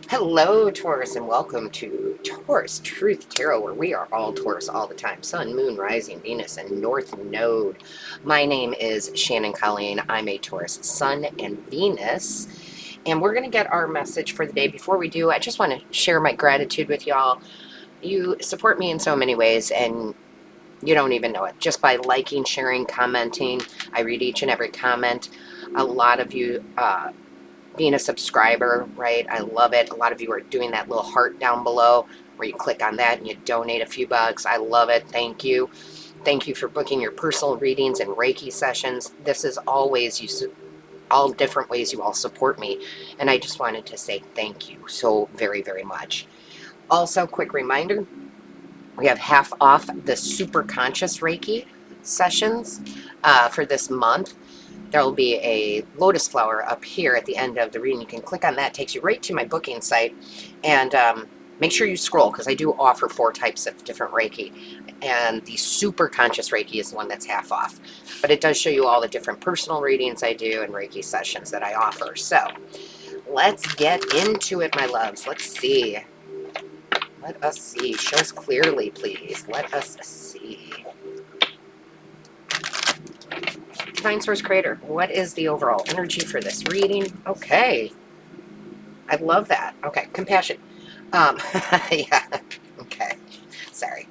Hello, Taurus, and welcome to Taurus Truth Tarot, where we are all Taurus all the time. Sun, Moon, Rising, Venus, and North Node. My name is Shannon Colleen. I'm a Taurus Sun and Venus, and we're going to get our message for the day. Before we do, I just want to share my gratitude with y'all. You support me in so many ways, and you don't even know it. Just by liking, sharing, commenting. I read each and every comment. A lot of you being a subscriber, right? I love it. A lot of you are doing that little heart down below where you click on that and you donate a few bucks. I love it. Thank you. Thank you for booking your personal readings and Reiki sessions. This is always all different ways you all support me. And I just wanted to say thank you so very, very much. Also, quick reminder, we have half off the Super Conscious Reiki sessions for this month. There will be a lotus flower up here at the end of the reading. You can click on that. It takes you right to my booking site. And make sure you scroll, because I do offer 4 types of different Reiki. And the Super Conscious Reiki is the one that's half off. But it does show you all the different personal readings I do and Reiki sessions that I offer. So let's get into it, my loves. Let's see. Let us see. Show us clearly, please. Let us see. Divine Source Creator, what is the overall energy for this reading? Okay. I love that. Okay. Compassion. Yeah. Okay. Sorry.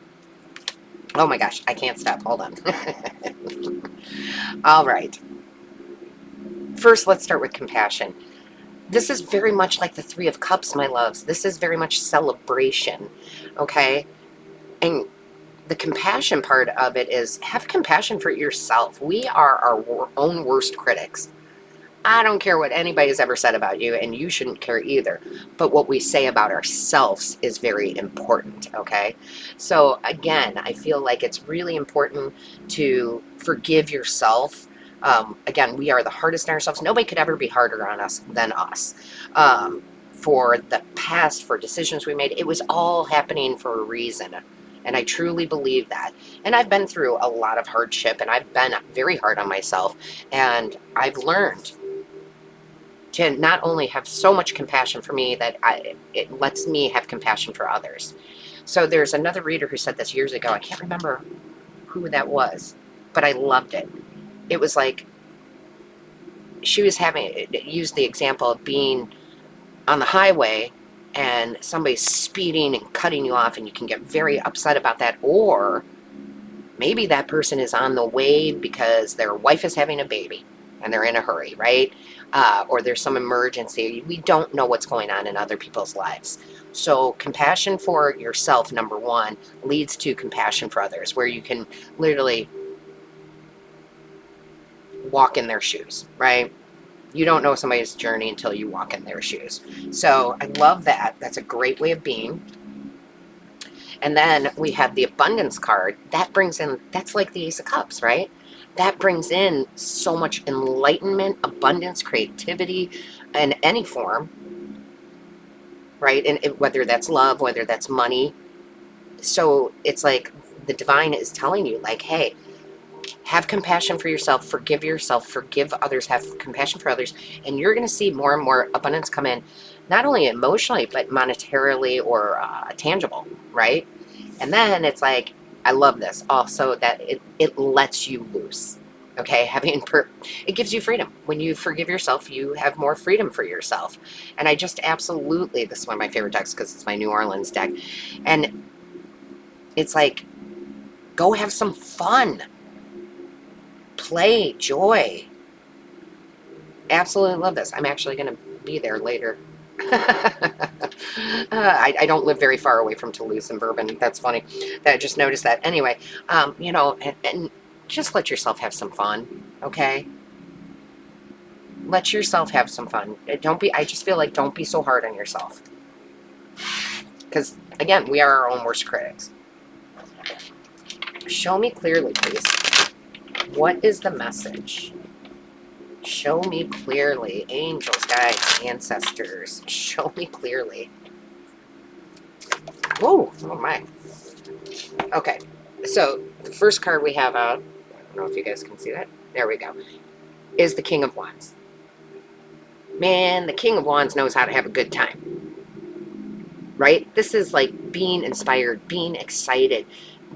Oh my gosh. I can't stop. Hold on. All right. First, let's start with compassion. This is very much like the Three of Cups, my loves. This is very much celebration. Okay. And the compassion part of it is have compassion for yourself. We are our own worst critics. I don't care what anybody has ever said about you, and you shouldn't care either. But what we say about ourselves is very important, okay? So again, I feel like it's really important to forgive yourself. Again, we are the hardest on ourselves. Nobody could ever be harder on us than us. For the past, for decisions we made, it was all happening for a reason. And I truly believe that. And I've been through a lot of hardship, and I've been very hard on myself. And I've learned to not only have so much compassion for me that it lets me have compassion for others. So there's another reader who said this years ago. I can't remember who that was, but I loved it. It was like she was used the example of being on the highway and somebody's speeding and cutting you off, and you can get very upset about that. Or maybe that person is on the way because their wife is having a baby and they're in a hurry, right? Or there's some emergency. We don't know what's going on in other people's lives. So compassion for yourself, number one, leads to compassion for others, where you can literally walk in their shoes, right? You don't know somebody's journey until you walk in their shoes. So I love that. That's a great way of being. And then we have the abundance card. That brings in, that's like the Ace of Cups, right? That brings in so much enlightenment, abundance, creativity in any form, right? And whether that's love, whether that's money. So it's like the divine is telling you, like, hey, have compassion for yourself, forgive others, have compassion for others, and you're going to see more and more abundance come in, not only emotionally, but monetarily or tangible, right? And then it's like, I love this also, that it lets you loose. Okay, it gives you freedom. When you forgive yourself, you have more freedom for yourself. And I just absolutely, this is one of my favorite decks because it's my New Orleans deck. And it's like, go have some fun. Play, joy. Absolutely love this. I'm actually going to be there later. I don't live very far away from Toulouse and Bourbon. That's funny. I just noticed that. Anyway, and just let yourself have some fun, okay? Let yourself have some fun. I just feel like don't be so hard on yourself. Because, again, we are our own worst critics. Show me clearly, please. What is the message? Show me clearly. Angels, guides, ancestors. Show me clearly. Whoa, oh my. Okay, so the first card we have out, I don't know if you guys can see that. There we go. Is the King of Wands. Man, the King of Wands knows how to have a good time. right? This is like being inspired, being excited,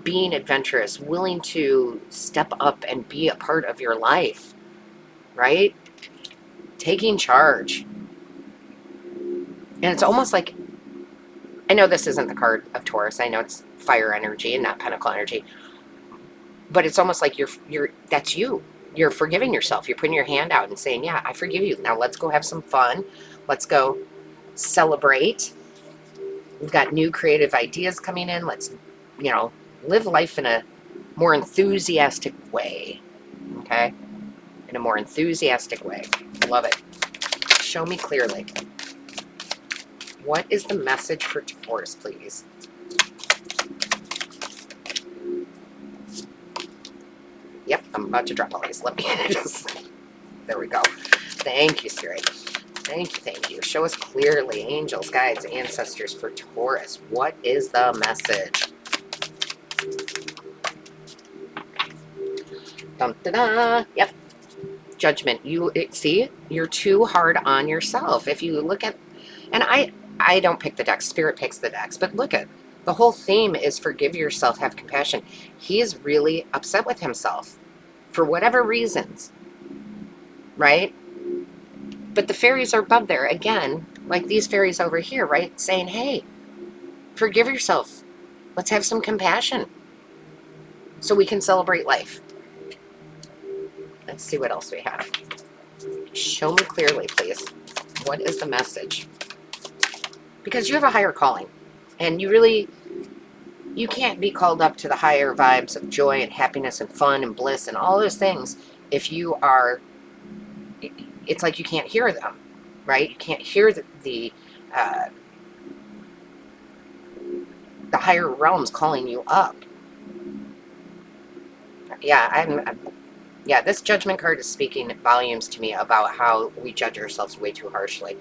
being adventurous, willing to step up and be a part of your life, right? Taking charge. And it's almost like, I know this isn't the card of Taurus. I know it's fire energy and not pentacle energy, but it's almost like that's you. You're forgiving yourself. You're putting your hand out and saying, yeah, I forgive you. Now let's go have some fun. Let's go celebrate. We've got new creative ideas coming in. Let's, live life in a more enthusiastic way. Okay? In a more enthusiastic way. I love it. Show me clearly. What is the message for Taurus, please? Yep, I'm about to drop all these. Let me just... There we go. Thank you, Spirit. Thank you, thank you. Show us clearly, angels, guides, ancestors for Taurus. What is the message? Dun, da, da. Yep. Judgment. See, you're too hard on yourself. If you look at, and I don't pick the decks, Spirit picks the decks, but look at, the whole theme is forgive yourself, have compassion. He is really upset with himself for whatever reasons, right? But the fairies are above there, again, like these fairies over here, right? Saying, hey, forgive yourself. Let's have some compassion so we can celebrate life. Let's see what else we have. Show me clearly, please. What is the message? Because you have a higher calling, and you can't be called up to the higher vibes of joy and happiness and fun and bliss and all those things if you are, it's like you can't hear them, right? You can't hear the higher realms calling you up. Yeah, yeah, this judgment card is speaking volumes to me about how we judge ourselves way too harshly.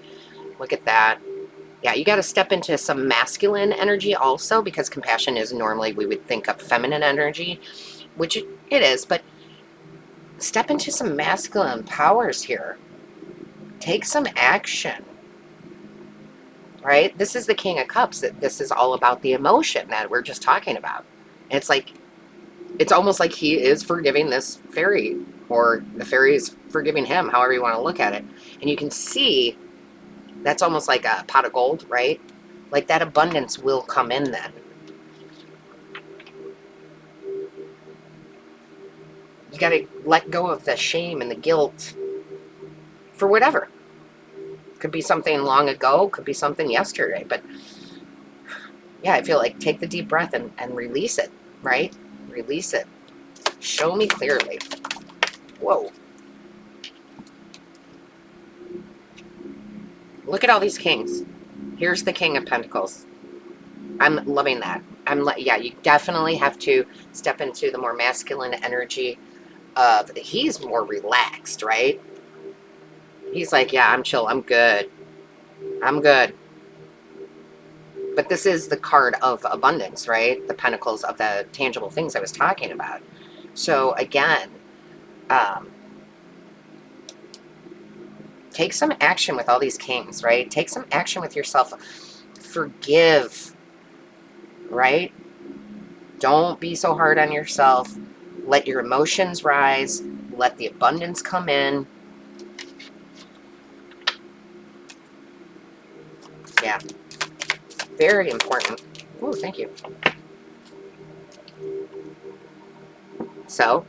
Look at that. Yeah, you got to step into some masculine energy also, because compassion is normally, we would think of feminine energy, which it is, but step into some masculine powers here. Take some action, right? This is the King of Cups. This is all about the emotion that we're just talking about. And it's almost like he is forgiving this fairy, or the fairy is forgiving him, however you want to look at it. And you can see that's almost like a pot of gold, right? Like that abundance will come in then. You got to let go of the shame and the guilt for whatever. Could be something long ago, could be something yesterday, but yeah, I feel like take the deep breath and release it, right? Release it. Show me clearly. Whoa. Look at all these kings. Here's the King of Pentacles. I'm loving that. Yeah, you definitely have to step into the more masculine energy of, he's more relaxed, right? He's like, yeah, I'm chill. I'm good. I'm good. But this is the card of abundance, right? The pentacles of the tangible things I was talking about. So again, take some action with all these kings, right? Take some action with yourself. Forgive, right? Don't be so hard on yourself. Let your emotions rise. Let the abundance come in. Yeah. Very important. Oh, thank you. So,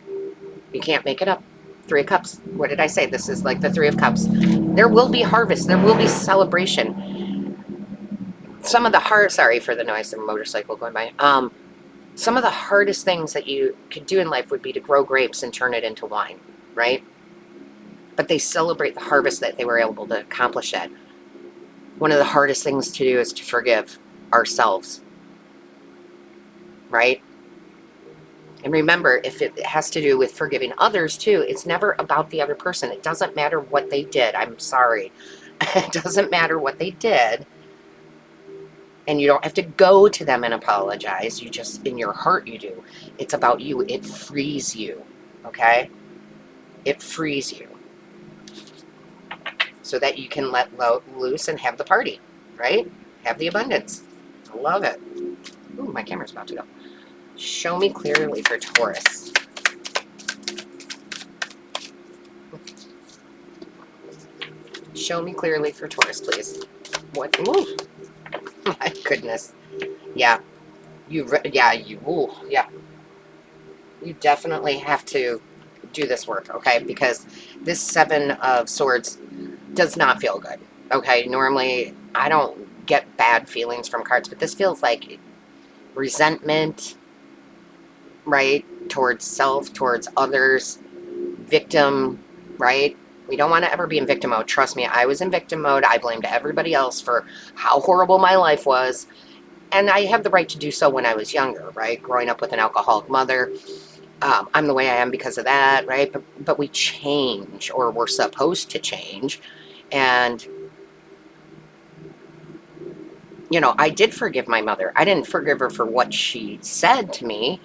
you can't make it up. Three of Cups. What did I say? This is like the Three of Cups. There will be harvest. There will be celebration. Some of the sorry for the noise, of a motorcycle going by. Some of the hardest things that you could do in life would be to grow grapes and turn it into wine, right? But they celebrate the harvest that they were able to accomplish that. One of the hardest things to do is to forgive ourselves, right? And remember, if it has to do with forgiving others too, it's never about the other person. It doesn't matter what they did. I'm sorry. It doesn't matter what they did. And you don't have to go to them and apologize. You just, in your heart, you do. It's about you. It frees you. Okay? It frees you. So that you can let loose and have the party, right? Have the abundance. I love it. Ooh, my camera's about to go. Show me clearly for Taurus. Show me clearly for Taurus, please. What? Ooh, my goodness. Yeah. Yeah. You definitely have to do this work, okay? Because this Seven of Swords does not feel good, okay? Normally, I don't get bad feelings from cards, but this feels like resentment, right? Towards self, towards others, victim, right? We don't want to ever be in victim mode. Trust me, I was in victim mode. I blamed everybody else for how horrible my life was. And I have the right to do so when I was younger, right? Growing up with an alcoholic mother. I'm the way I am because of that, right? But we change, or we're supposed to change. And, you know, I did forgive my mother. I didn't forgive her for what she said to me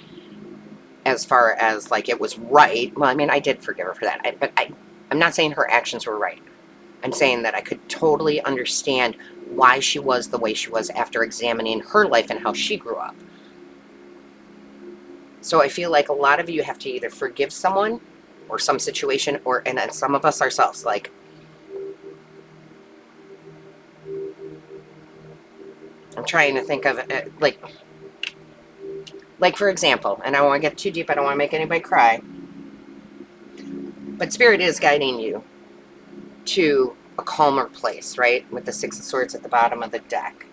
as far as, like, it was right. Well, I mean, I did forgive her for that. I'm not saying her actions were right. I'm saying that I could totally understand why she was the way she was after examining her life and how she grew up. So I feel like a lot of you have to either forgive someone or some situation, and then some of us ourselves. Like, I'm trying to think of it, like for example, and I don't want to get too deep. I don't want to make anybody cry. But Spirit is guiding you to a calmer place, right? With the Six of Swords at the bottom of the deck.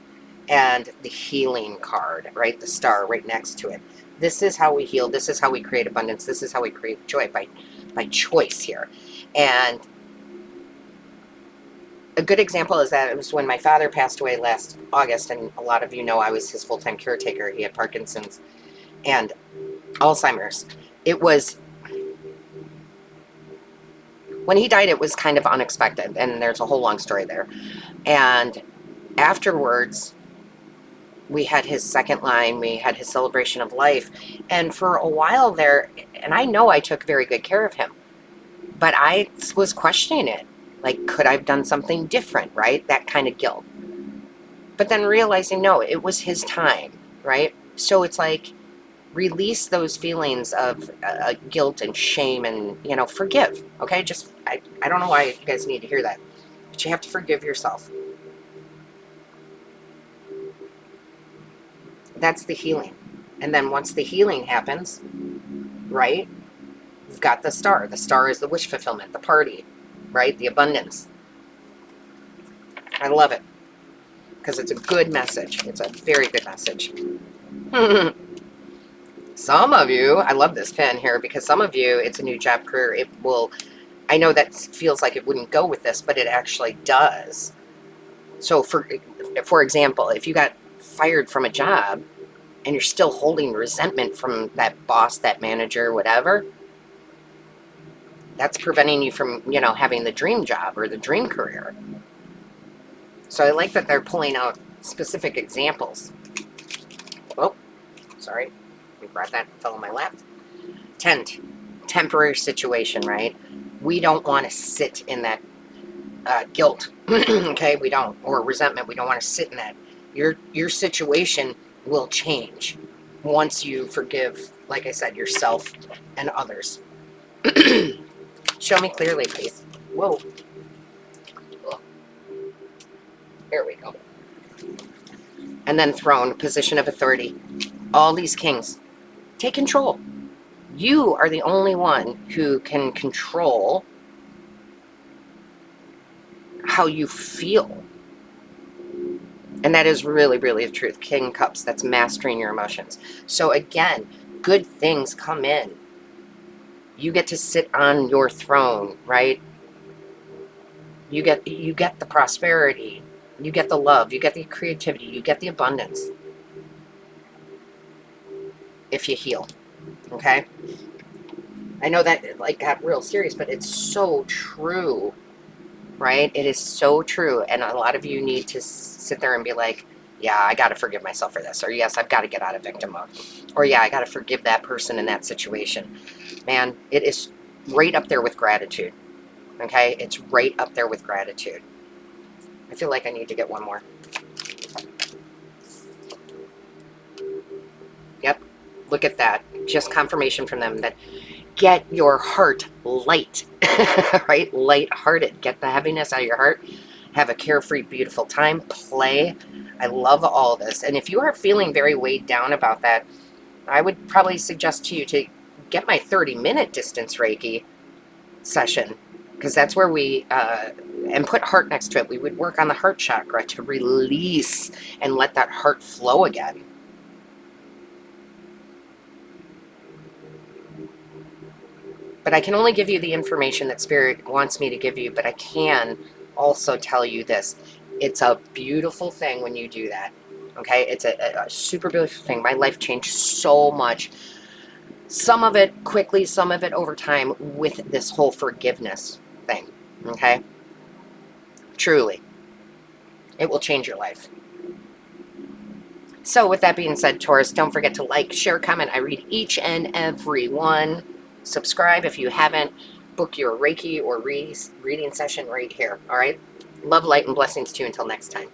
And the healing card, right? The star right next to it. This is how we heal. This is how we create abundance. This is how we create joy, by choice here. And a good example is that it was when my father passed away last August, and a lot of you know I was his full-time caretaker. He had Parkinson's and Alzheimer's. It was, when he died, it was kind of unexpected, and there's a whole long story there. And afterwards, we had his second line, we had his celebration of life, and for a while there, and I know I took very good care of him, but I was questioning it. Like, could I have done something different, right? That kind of guilt. But then realizing, no, it was his time, right? So it's like, release those feelings of guilt and shame, and, you know, forgive, okay? Just, I don't know why you guys need to hear that, but you have to forgive yourself. That's the healing. And then once the healing happens, right, you've got the star. The star is the wish fulfillment, the party, right? The abundance. I love it because it's a good message. It's a very good message. Some of you, I love this pen here because some of you, it's a new job, career. It will, I know that feels like it wouldn't go with this, but it actually does. So for example, if you got fired from a job and you're still holding resentment from that boss, that manager, whatever, that's preventing you from, you know, having the dream job or the dream career. So I like that they're pulling out specific examples. Oh, sorry. We brought that, fell in my lap. Temporary situation, right? We don't want to sit in that guilt, okay? We don't, or resentment. We don't want to sit in that. Your situation will change once you forgive, like I said, yourself and others. Show me clearly, please. Whoa. There we go. And then throne, position of authority. All these kings, take control. You are the only one who can control how you feel. And that is really, really the truth. King Cups, that's mastering your emotions. So again, good things come in. You get to sit on your throne, right? You get the prosperity. You get the love. You get the creativity. You get the abundance. If you heal, okay? I know that like got real serious, but it's so true, right? It is so true. And a lot of you need to sit there and be like, yeah, I got to forgive myself for this. Or yes, I've got to get out of victim mode. Or yeah, I got to forgive that person in that situation. Man, it is right up there with gratitude. Okay? It's right up there with gratitude. I feel like I need to get one more. Look at that. Just confirmation from them that get your heart light, right? Light-hearted. Get the heaviness out of your heart. Have a carefree, beautiful time. Play. I love all this. And if you are feeling very weighed down about that, I would probably suggest to you to get my 30-minute distance Reiki session, because that's where we, and put heart next to it. We would work on the heart chakra to release and let that heart flow again. But I can only give you the information that Spirit wants me to give you, but I can also tell you this. It's a beautiful thing when you do that. Okay? It's a super beautiful thing. My life changed so much. Some of it quickly, some of it over time with this whole forgiveness thing. Okay? Truly. It will change your life. So with that being said, Taurus, don't forget to like, share, comment. I read each and every one. Subscribe if you haven't. Book your Reiki or reading session right here. All right? Love, light, and blessings to you until next time.